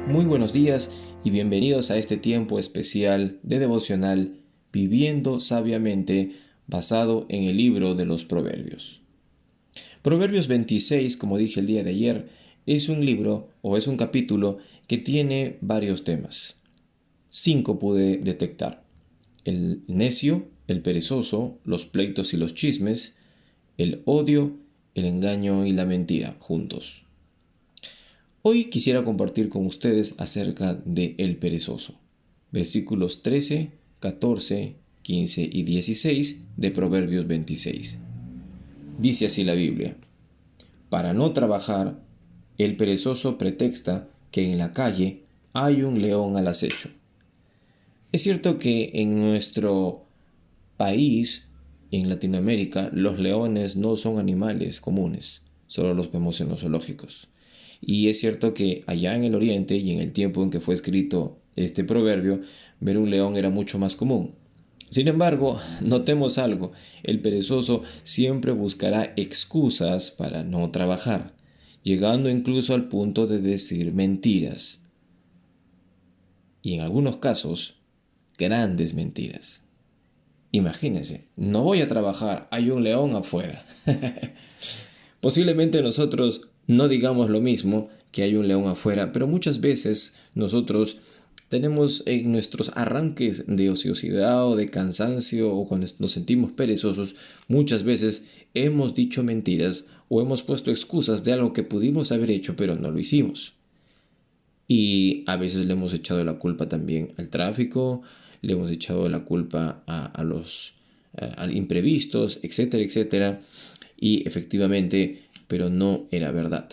Muy buenos días y bienvenidos a este tiempo especial de devocional Viviendo sabiamente basado en el libro de los Proverbios. Proverbios 26, como dije el día de ayer, es un libro o es un capítulo que tiene varios temas. 5 pude detectar: el necio, el perezoso, los pleitos y los chismes, el odio, el engaño y la mentira juntos. Hoy quisiera compartir con ustedes acerca de el perezoso. Versículos 13, 14, 15 y 16 de Proverbios 26. Dice así la Biblia: Para no trabajar, el perezoso pretexta que en la calle hay un león al acecho. Es cierto que en nuestro país, en Latinoamérica, los leones no son animales comunes, solo los vemos en los zoológicos. Y es cierto que allá en el Oriente y en el tiempo en que fue escrito este proverbio, ver un león era mucho más común. Sin embargo, notemos algo: el perezoso siempre buscará excusas para no trabajar, llegando incluso al punto de decir mentiras. Y en algunos casos, grandes mentiras. Imagínense, no voy a trabajar, hay un león afuera. Posiblemente nosotros no digamos lo mismo, que hay un león afuera, pero muchas veces nosotros tenemos en nuestros arranques de ociosidad o de cansancio o cuando nos sentimos perezosos, muchas veces hemos dicho mentiras o hemos puesto excusas de algo que pudimos haber hecho pero no lo hicimos. Y a veces le hemos echado la culpa también al tráfico, le hemos echado la culpa a los imprevistos, etcétera, etcétera. Y efectivamente, pero no era verdad.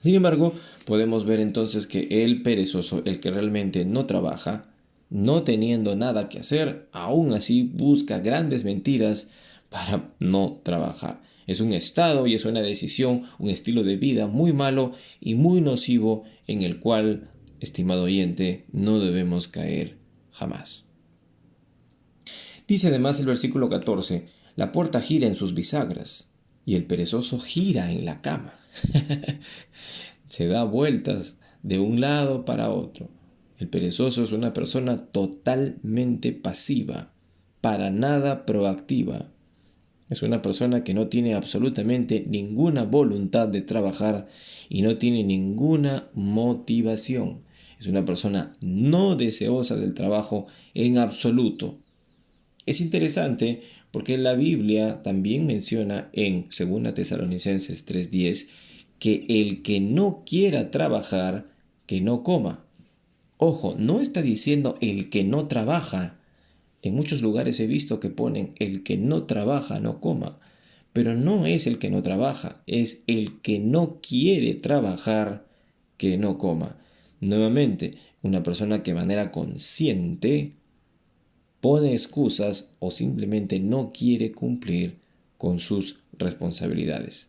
Sin embargo, podemos ver entonces que el perezoso, el que realmente no trabaja, no teniendo nada que hacer, aún así busca grandes mentiras para no trabajar. Es un estado y es una decisión, un estilo de vida muy malo y muy nocivo en el cual, estimado oyente, no debemos caer jamás. Dice además el versículo 14: la puerta gira en sus bisagras y el perezoso gira en la cama. Se da vueltas de un lado para otro. El perezoso es una persona totalmente pasiva, para nada proactiva. Es una persona que no tiene absolutamente ninguna voluntad de trabajar y no tiene ninguna motivación. Es una persona no deseosa del trabajo en absoluto. Es interesante porque la Biblia también menciona en 2 Tesalonicenses 3:10 que el que no quiera trabajar, que no coma. Ojo, no está diciendo el que no trabaja. En muchos lugares he visto que ponen el que no trabaja, no coma. Pero no es el que no trabaja, es el que no quiere trabajar, que no coma. Nuevamente, una persona que de manera consciente pone excusas o simplemente no quiere cumplir con sus responsabilidades.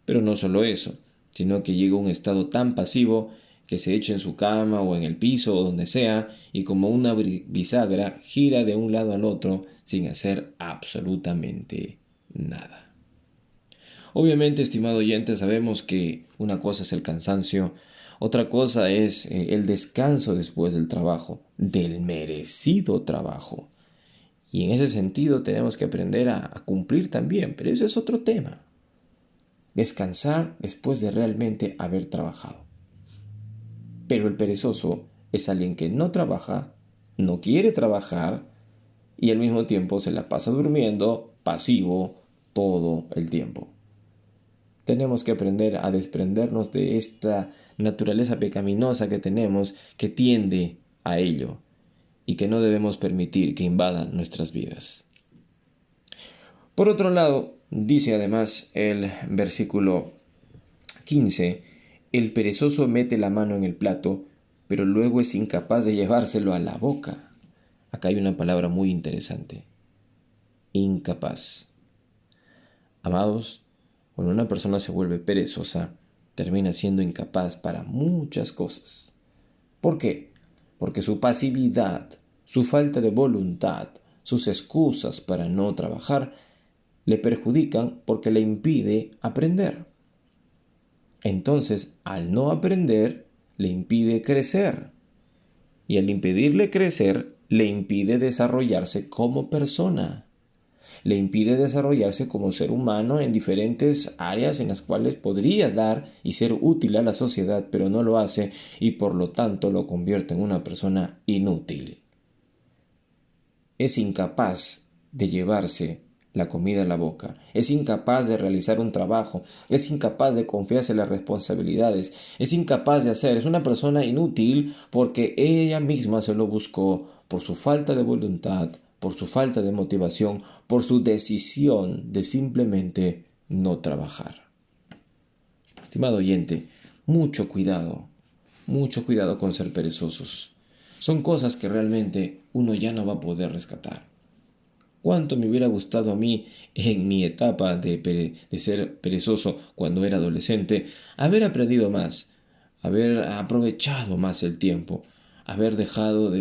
Pero no solo eso, sino que llega a un estado tan pasivo que se echa en su cama o en el piso o donde sea y como una bisagra gira de un lado al otro sin hacer absolutamente nada. Obviamente, estimado oyente, sabemos que una cosa es el cansancio, otra cosa es el descanso después del trabajo, del merecido trabajo. Y en ese sentido tenemos que aprender a cumplir también, pero ese es otro tema. Descansar después de realmente haber trabajado. Pero el perezoso es alguien que no trabaja, no quiere trabajar y al mismo tiempo se la pasa durmiendo, pasivo, todo el tiempo. Tenemos que aprender a desprendernos de esta naturaleza pecaminosa que tenemos que tiende a ello y que no debemos permitir que invadan nuestras vidas. Por otro lado, dice además el versículo 15: el perezoso mete la mano en el plato, pero luego es incapaz de llevárselo a la boca. Acá hay una palabra muy interesante: incapaz. Amados, cuando una persona se vuelve perezosa, termina siendo incapaz para muchas cosas. ¿Por qué? Porque su pasividad, su falta de voluntad, sus excusas para no trabajar, le perjudican porque le impide aprender. Entonces, al no aprender, le impide crecer. Y al impedirle crecer, le impide desarrollarse como persona. Le impide desarrollarse como ser humano en diferentes áreas en las cuales podría dar y ser útil a la sociedad, pero no lo hace y por lo tanto lo convierte en una persona inútil. Es incapaz de llevarse la comida a la boca, es incapaz de realizar un trabajo, es incapaz de confiarse en las responsabilidades, es incapaz de hacer, es una persona inútil porque ella misma se lo buscó por su falta de voluntad, por su falta de motivación, por su decisión de simplemente no trabajar. Estimado oyente, mucho cuidado con ser perezosos. Son cosas que realmente uno ya no va a poder rescatar. ¿Cuánto me hubiera gustado a mí en mi etapa de ser perezoso cuando era adolescente haber aprendido más, haber aprovechado más el tiempo, haber dejado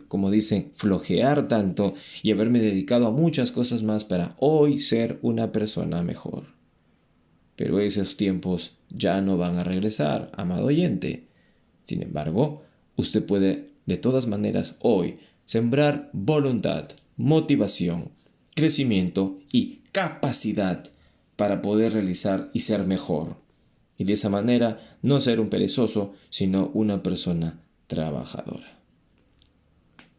como dicen, flojear tanto y haberme dedicado a muchas cosas más para hoy ser una persona mejor? Pero esos tiempos ya no van a regresar, amado oyente. Sin embargo, usted puede de todas maneras hoy sembrar voluntad, motivación, crecimiento y capacidad para poder realizar y ser mejor. Y de esa manera no ser un perezoso, sino una persona trabajadora.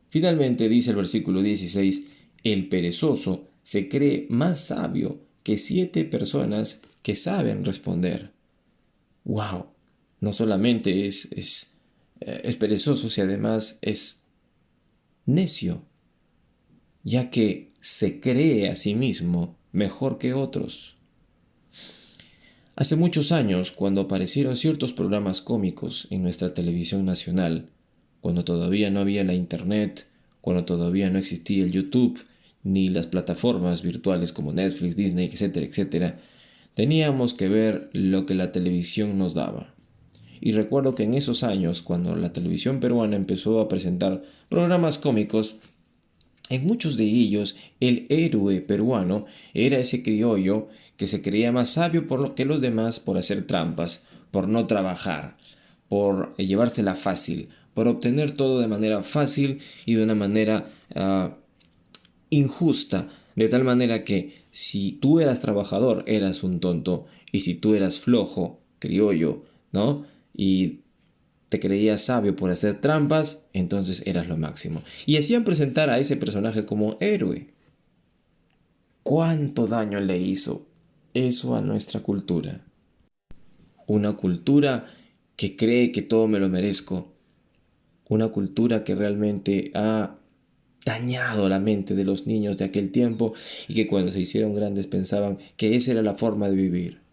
Finalmente dice el versículo 16, el perezoso se cree más sabio que 7 personas que saben responder. ¡Wow! No solamente es perezoso, sino además es necio, ya que se cree a sí mismo mejor que otros. Hace muchos años, cuando aparecieron ciertos programas cómicos en nuestra televisión nacional, cuando todavía no había la Internet, cuando todavía no existía el YouTube, ni las plataformas virtuales como Netflix, Disney, etcétera, etcétera, teníamos que ver lo que la televisión nos daba. Y recuerdo que en esos años, cuando la televisión peruana empezó a presentar programas cómicos, en muchos de ellos el héroe peruano era ese criollo que se creía más sabio que los demás por hacer trampas, por no trabajar, por llevársela fácil, por obtener todo de manera fácil y de una manera injusta, de tal manera que si tú eras trabajador eras un tonto y si tú eras flojo, criollo, ¿no? Y te creías sabio por hacer trampas, entonces eras lo máximo. Y hacían presentar a ese personaje como héroe. ¿Cuánto daño le hizo eso a nuestra cultura? Una cultura que cree que todo me lo merezco. Una cultura que realmente ha dañado la mente de los niños de aquel tiempo y que cuando se hicieron grandes pensaban que esa era la forma de vivir.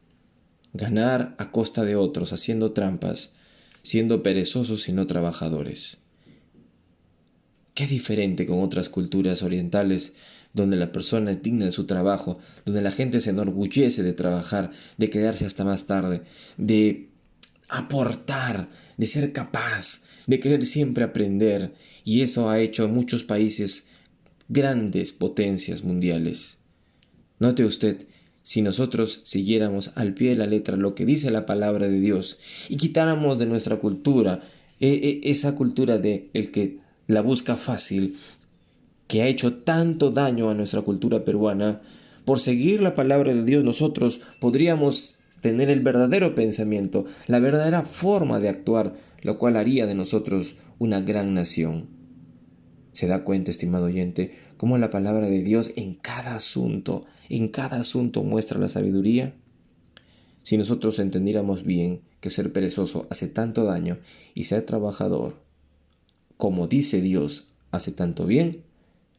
Ganar a costa de otros, haciendo trampas, siendo perezosos y no trabajadores. Qué diferente con otras culturas orientales, donde la persona es digna de su trabajo, donde la gente se enorgullece de trabajar, de quedarse hasta más tarde, de aportar, de ser capaz, de querer siempre aprender, y eso ha hecho en muchos países grandes potencias mundiales. Note usted, si nosotros siguiéramos al pie de la letra lo que dice la palabra de Dios y quitáramos de nuestra cultura esa cultura de el que la busca fácil, que ha hecho tanto daño a nuestra cultura peruana, por seguir la palabra de Dios nosotros podríamos tener el verdadero pensamiento, la verdadera forma de actuar, lo cual haría de nosotros una gran nación. ¿Se da cuenta, estimado oyente, cómo la palabra de Dios en cada asunto muestra la sabiduría? Si nosotros entendiéramos bien que ser perezoso hace tanto daño y ser trabajador, como dice Dios, hace tanto bien,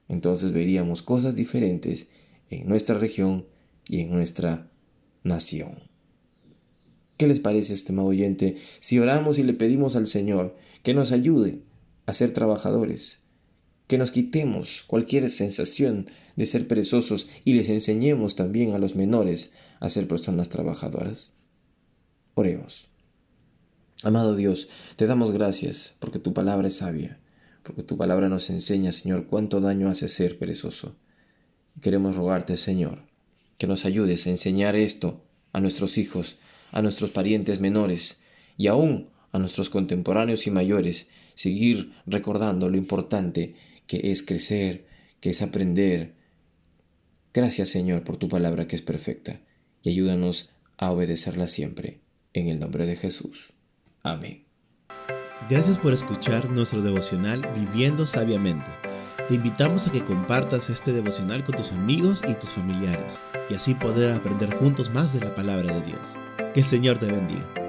entonces veríamos cosas diferentes en nuestra región y en nuestra nación. ¿Qué les parece, estimado oyente, si oramos y le pedimos al Señor que nos ayude a ser trabajadores? Que nos quitemos cualquier sensación de ser perezosos y les enseñemos también a los menores a ser personas trabajadoras. Oremos. Amado Dios, te damos gracias porque tu palabra es sabia, porque tu palabra nos enseña, Señor, cuánto daño hace ser perezoso. Y queremos rogarte, Señor, que nos ayudes a enseñar esto a nuestros hijos, a nuestros parientes menores y aún a nuestros contemporáneos y mayores, seguir recordando lo importante que es crecer, que es aprender. Gracias, Señor, por tu palabra que es perfecta, y ayúdanos a obedecerla siempre. En el nombre de Jesús. Amén. Gracias por escuchar nuestro devocional Viviendo Sabiamente. Te invitamos a que compartas este devocional con tus amigos y tus familiares, y así poder aprender juntos más de la palabra de Dios. Que el Señor te bendiga.